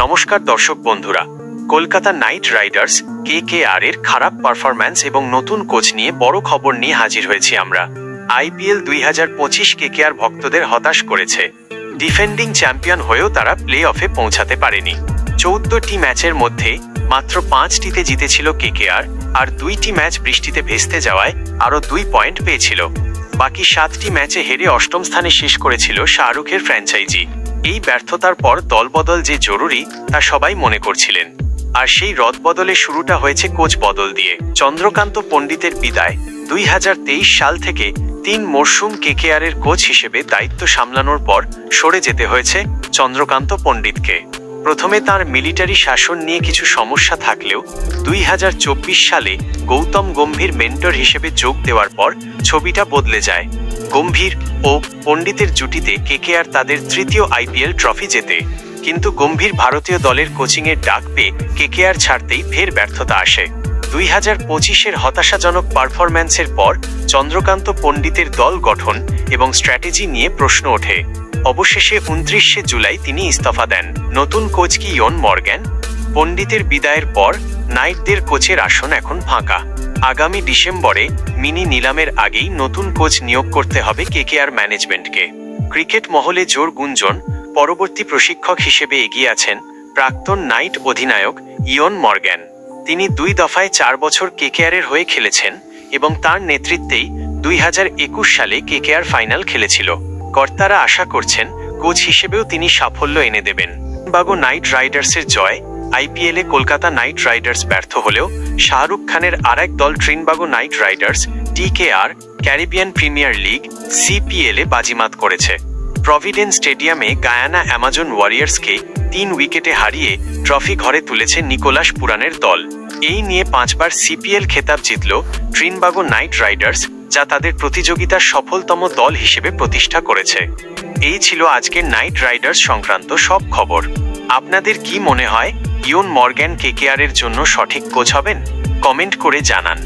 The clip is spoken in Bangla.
নমস্কার দর্শক বন্ধুরা, কলকাতা নাইট রাইডার্স KKR এর খারাপ পারফরম্যান্স এবং নতুন কোচ নিয়ে বড় খবর নিয়ে হাজির হয়েছি আমরা। IPL 2025 KKR ভক্তদের হতাশ করেছে। ডিফেন্ডিং চ্যাম্পিয়ন হয়েও তারা প্লে অফে পৌঁছাতে পারেনি। 14টি ম্যাচের মধ্যে মাত্র 5টিতে জিতেছিল KKR, আর 2টি ম্যাচ বৃষ্টিতে ভেস্তে যাওয়ায় আরও 2 পয়েন্ট পেয়েছিল। বাকি 7টি ম্যাচে হেরে অষ্টম স্থানে শেষ করেছিল শাহরুখের ফ্র্যাঞ্চাইজি। এই ব্যর্থতার পর দলবদল যে জরুরি তা সবাই মনে করছিলেন, আর সেই রদবদলের শুরুটা হয়েছে কোচ বদল দিয়ে। চন্দ্রকান্ত পণ্ডিতের বিদায়। 2023 সাল থেকে 3 মরশুম KKR এর কোচ হিসেবে দায়িত্ব সামলানোর পর সরে যেতে হয়েছে চন্দ্রকান্ত পণ্ডিতকে। প্রথমে তার মিলিটারি শাসন নিয়ে কিছু সমস্যা থাকলেও 2024 সালে গৌতম গম্ভীর মেন্টর হিসেবে যোগ দেওয়ার পর ছবিটা বদলে যায়। গম্ভীর ও পণ্ডিতের জুটিতে KKR তাদের তৃতীয় IPL ট্রফি জেতে, কিন্তু গম্ভীর ভারতীয় দলের কোচিংয়ের ডাক পেয়ে KKR ছাড়তেই ফের ব্যর্থতা আসে। 2025-এর হতাশাজনক পারফরম্যান্সের পর চন্দ্রকান্ত পণ্ডিতের দল গঠন এবং স্ট্র্যাটেজি নিয়ে প্রশ্ন ওঠে। অবশেষে 29 জুলাই তিনি ইস্তফা দেন। নতুন কোচ কি ইয়ন মর্গ্যান? পণ্ডিতের বিদায়ের পর নাইটদের কোচের আসন এখন ফাঁকা। আগামী ডিসেম্বরে মিনি নিলামের আগেই নতুন কোচ নিয়োগ করতে হবে KKR ম্যানেজমেন্টকে। ক্রিকেট মহলে জোর গুঞ্জন, পরবর্তী প্রশিক্ষক হিসেবে এগিয়ে আছেন প্রাক্তন নাইট অধিনায়ক ইয়ন মর্গ্যান। তিনি 2 দফায় 4 বছর KKR এর হয়ে খেলেছেন এবং তার নেতৃত্বেই 2021 সালে KKR ফাইনাল খেলেছিল। কর্তারা আশা করছেন কোচ হিসেবেও তিনি সাফল্য এনে দেবেন। বাগো নাইট রাইডার্সের জয়। IPL-এ কলকাতা নাইট রাইডার্স ব্যর্থ হলেও শাহরুখ খানের আরেক দল Trinbago Knight Riders TKR Caribbean Premier League CPL-এ বাজিমাত করেছে। প্রভিডেন্স স্টেডিয়ামে গায়ানা অ্যামাজন ওয়ারিয়ার্সকে 3 উইকেটে হারিয়ে ট্রফি ঘরে তুলেছে নিকোলাস পুরানের দল। এই নিয়ে 5 বার CPL খেতাব জিতল ট্রিনবাগো নাইট রাইডার্স, যা তাদের প্রতিযোগিতার সফলতম দল হিসেবে প্রতিষ্ঠা করেছে। এই ছিল আজকের নাইট রাইডার্স সংক্রান্ত সব খবর। আপনাদের কি মনে হয় ইয়ন মর্গ্যান KKR এর জন্য সঠিক কোচ হবেন? কমেন্ট করে জানান।